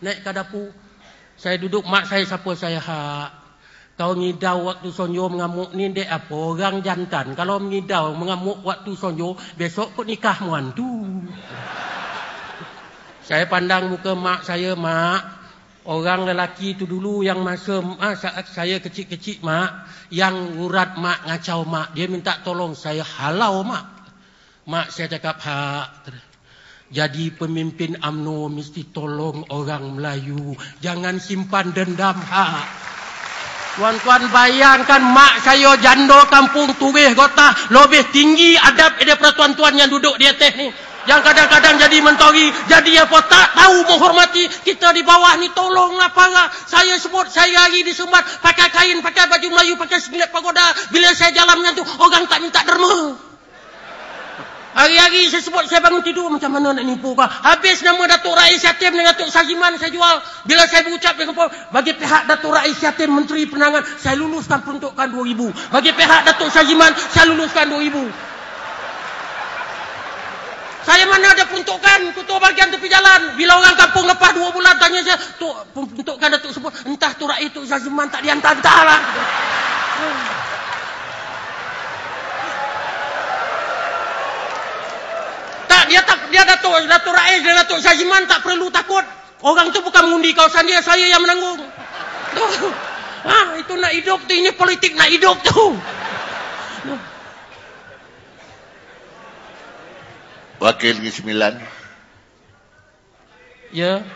naik ke dapur. Saya duduk, mak saya siapa saya hak. Kau ngidau waktu sonjo mengamuk ni dek apa? Orang jantan. Kalau ngidau mengamuk waktu sonjo, besok kau nikah muantu. Saya pandang muka mak saya, mak. Orang lelaki itu dulu yang masa saat saya kecil-kecil mak, yang urat mak ngacau mak, dia minta tolong saya halau mak. Mak saya cakap hak. Jadi pemimpin UMNO mesti tolong orang Melayu, jangan simpan dendam hak. Tuan-tuan bayangkan mak saya janda kampung Turih Gotah, lebih tinggi adab daripada tuan-tuan yang duduk di atas ni. Yang kadang-kadang jadi mentori, jadi apa tak tahu menghormati kita di bawah ni. Tolonglah para. Saya sebut, saya hari disumbat pakai kain, pakai baju Melayu, pakai singlet pagoda. Bila saya jalan dengan tu, orang tak minta derma. Hari-hari saya sebut, saya bangun tidur, macam mana nak nipu kau? Habis nama Datuk Rais Yatim dengan Datuk Sajiman saya jual. Bila saya berucap dengan bagi pihak Datuk Rais Yatim Menteri Penangan, saya luluskan peruntukan 2,000. Bagi pihak Datuk Sajiman, saya luluskan 2,000. Saya mana ada peruntukan ketua bahagian tepi jalan. Bila orang kampung lepas 2 bulan tanya saya, peruntukan Datuk sebut, entah tu rakyat tu Sajiman tak dihantar-hantar lah. Tak, dia Datuk Rais dan Datuk Sajiman tak perlu takut. Orang tu bukan mengundi kawasan dia, saya yang menanggung. Tuh. Itu nak hidup tu, ini politik nak hidup tu. Wakil ke-9. Ya.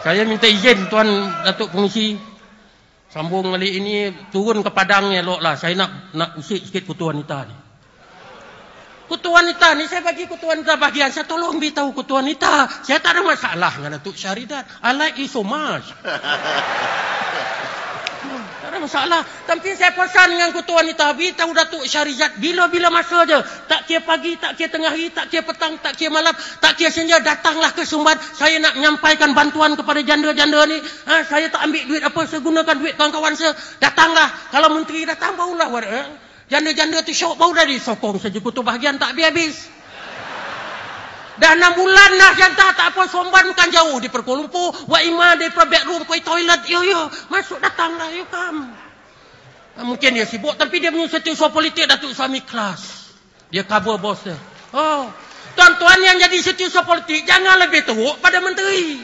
Saya minta izin Tuan Datuk Pengurusi. Sambung balik ini, turun ke Padang ni elok lah. Saya nak usik sikit Ketua Wanita ni. Ketua Wanita ni, saya bagi Ketua Wanita bahagian. Saya tolong beritahu Ketua Wanita. Saya tak ada masalah dengan Datuk Syaridat. I like it so much. Tak ada masalah. Tapi saya pesan dengan Ketua Wanita, beritahu Datuk Syaridat, bila-bila masa je. Tak kira pagi, tak kira tengah hari, tak kira petang, tak kira malam, tak kira senja, datanglah ke Sumbat. Saya nak menyampaikan bantuan kepada janda-janda ni. Saya tak ambil duit apa, saya gunakan duit kawan-kawan saya. Datanglah. Kalau menteri datang, barulah. Janda-janda tu syok, baru dah disokong saja. Ketua bahagian tak habis-habis. Dah 6 bulan dah jantah, tak apa. Somban bukan jauh di Kuala Lumpur. Wak Ima daripada bedroom pergi toilet. Yo. Masuk datanglah. You come. Mungkin dia sibuk. Tapi dia punya setiausaha politik Datuk Suami kelas. Dia cover bos dia. Tuan-tuan yang jadi setiausaha politik, jangan lebih teruk pada menteri.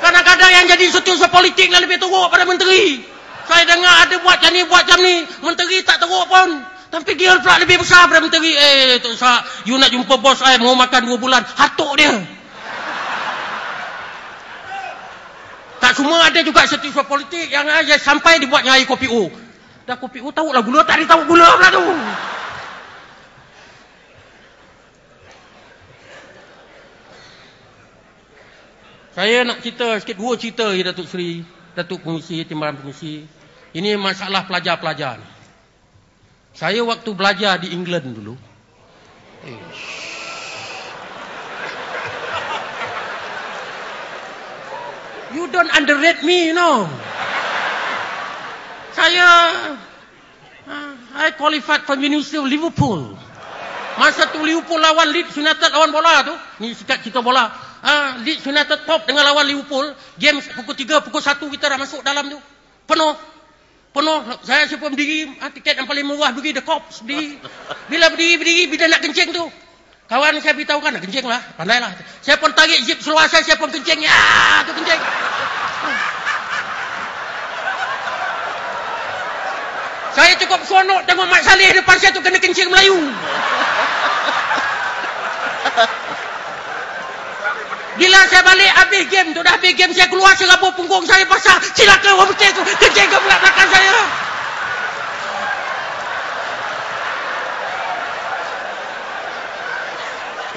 Kadang-kadang yang jadi setiausaha politik lebih teruk pada menteri. Saya dengar ada buat macam ni. Menteri tak teruk pun. Tapi dia pula lebih besar daripada menteri. Tok Sak, you nak jumpa bos saya, mau makan 2 bulan. Hatuk dia. Tak semua ada juga setiausaha politik yang sampai dibuat dengan air kopi O. Dah kopi O tahu lah gula, tak ada tahu gula pula tu. Saya nak cerita sikit, 2 cerita ya Datuk Seri, Datuk Pengurusi, Timbalan Pengurusi. Ini masalah pelajar-pelajar ni. Saya waktu belajar di England dulu. You don't underrate me, you know. I qualified for University of Liverpool. Masa tu Liverpool lawan Leeds United lawan bola tu. Ni sikat kita bola. Leeds United top dengan lawan Liverpool. Game pukul 3, pukul 1 kita dah masuk dalam tu. Penuh. Saya siapa berdiri, tiket yang paling murah berdiri The Cops berdiri. Bila berdiri bila nak kencing tu, kawan saya beritahu kan, nak kencing lah, pandai lah. Saya pun tarik zip seluar saya pun kencing. Ya, tu kencing. Saya cukup seronok tengok Mat Saleh depan saya tu kena kencing Melayu. Bila saya balik habis game tu, dah habis game, saya keluar serabut punggung saya basah. Silakan orang putih tu kencing ke belakang saya.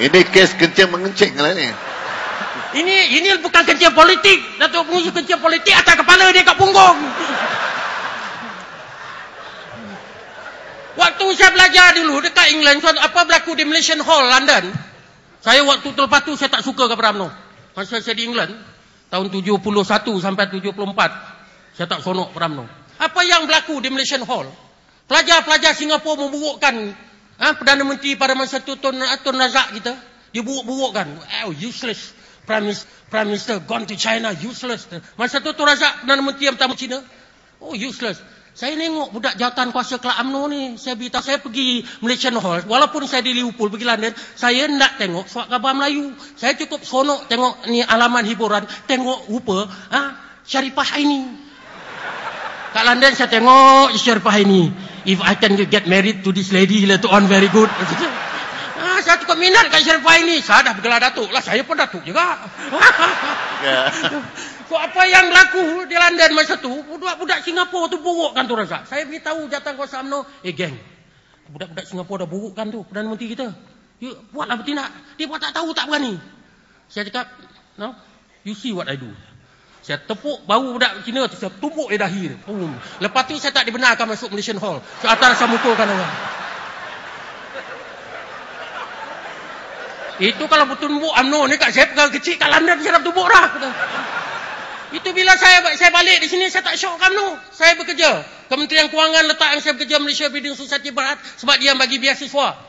Ini kes kencing mengencing lah ni. Ini bukan kencing politik. Datuk Pengurusi kencing politik atas kepala dia kat punggung. Waktu saya belajar dulu dekat England, apa berlaku di Malaysian Hall, London. Saya waktu terlepas tu saya tak suka kepada UMNO. Masa saya di England, tahun 71 sampai 74, saya tak sonok kepada UMNO. Apa yang berlaku di Malaysian Hall? Pelajar-pelajar Singapura memburukkan Perdana Menteri pada masa itu Tun Razak kita. Dia buruk-burukkan. Useless. Prime Minister gone to China. Useless. Masa itu Tun Razak Perdana Menteri yang pertama China. Useless. Saya nengok budak jawatan kuasa Kelab UMNO ni. Saya beritahu, saya pergi Malaysian Hall. Walaupun saya di Liverpool, pergi London. Saya nak tengok surat khabar Melayu. Saya cukup seronok tengok ni alaman hiburan. Tengok rupa Sharifah Haini. Kat London saya tengok Sharifah Haini. If I can get married to this lady later on, very good. Saya cukup minat kat Sharifah Haini. Saya dah bergelar datuk lah. Saya pun datuk juga. So, apa yang berlaku di London masa tu, budak-budak Singapura tu burukkan Tun Razak. Saya beritahu jawatan kuasa UMNO, geng, budak-budak Singapura dah burukkan tu Perdana Menteri kita. Buatlah bertindak. Dia buat tak tahu, tak berani. Saya cakap, no, you see what I do. Saya tepuk bau budak Cina tu, saya tumbuk dia dahi. Lepas tu saya tak dibenarkan masuk Malaysian Hall. So, atas saya mukulkan orang. Itu kalau bertumbuk UMNO ni kat saya pegawai kecil kat London, saya dah tumbuk dah. Itu bila saya balik di sini, saya tak syok UMNO. Saya bekerja. Kementerian Kewangan letak yang saya bekerja Malaysia Building Society Berhad sebab dia yang bagi beasiswa.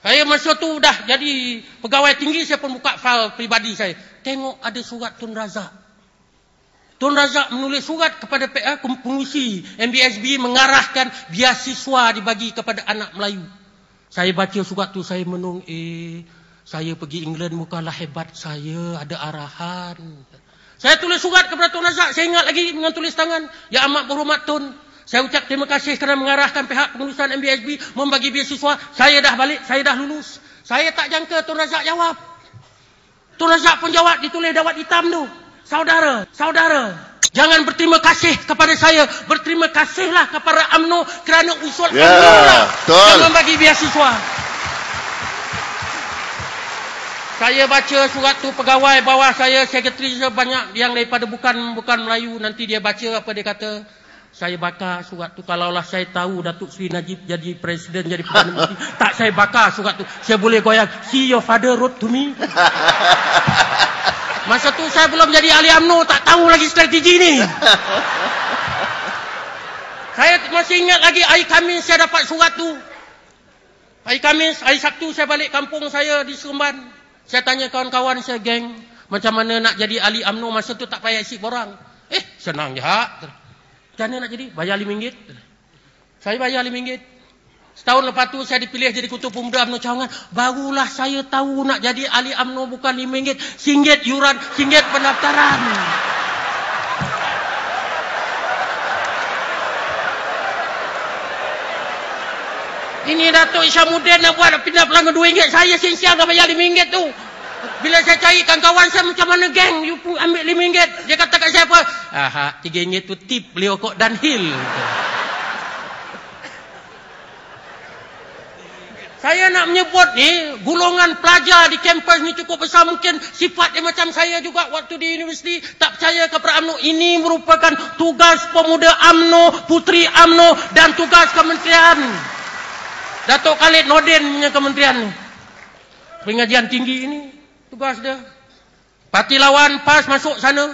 Saya masa tu dah jadi pegawai tinggi, saya pun buka fail peribadi saya. Tengok ada surat Tun Razak. Tun Razak menulis surat kepada pengurusi MBSB mengarahkan beasiswa dibagi kepada anak Melayu. Saya baca surat tu, saya menung, saya pergi England bukanlah hebat saya, ada arahan. Saya tulis surat kepada Tun Razak, saya ingat lagi dengan tulis tangan. Ya amat berhormat Tun, saya ucap terima kasih kerana mengarahkan pihak pengurusan MBSB membagi beasiswa. Saya dah balik, saya dah lulus. Saya tak jangka Tun Razak jawab. Tun Razak pun jawab, ditulis dawat hitam tu. Saudara, jangan berterima kasih kepada saya. Berterima kasihlah kepada UMNO kerana usul UMNO lah yang membagi beasiswa. Saya baca surat tu, pegawai bawah saya, sekretari banyak yang daripada bukan Melayu. Nanti dia baca apa dia kata. Saya bakar surat tu. Kalaulah saya tahu Datuk Seri Najib jadi presiden, jadi Perdana Menteri, tak saya bakar surat tu. Saya boleh goyang. See, your father wrote to me. Masa tu saya belum jadi ahli UMNO, tak tahu lagi strategi ni. Saya masih ingat lagi hari Khamis saya dapat surat tu. Hari Khamis, hari Sabtu saya balik kampung saya di Seremban. Saya tanya kawan-kawan saya, geng, macam mana nak jadi ahli UMNO? Masa tu tak payah isi borang. Senang je. Macam mana nak jadi? Bayar RM5. Saya bayar RM5. Setahun lepas tu saya dipilih jadi Ketua Pemuda UMNO Cawangan. Barulah saya tahu nak jadi ahli UMNO bukan RM5. RM1 yuran, RM1 pendaftaran. Ini Datuk Isyamuddin nak buat pindah pelanggan RM2. Saya siang-siang dah bayar RM5 tu. Bila saya carikan kawan saya, macam mana geng, you pun ambil RM5. Dia kata kat saya apa? RM3 tu tip beliau kok Dunhill. Saya nak menyebut ni, golongan pelajar di kampus ni cukup besar. Mungkin sifat dia macam saya juga waktu di universiti. Tak percaya kepada UMNO. Ini merupakan tugas pemuda UMNO, puteri UMNO dan tugas kementerian. Datuk Khalid Nordin punya kementerian ni. Pengajian tinggi ini tugas dia. Parti lawan PAS masuk sana.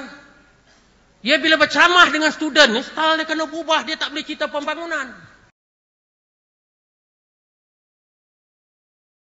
Dia bila berceramah dengan student ni, style dia kena berubah. Dia tak boleh cerita pembangunan.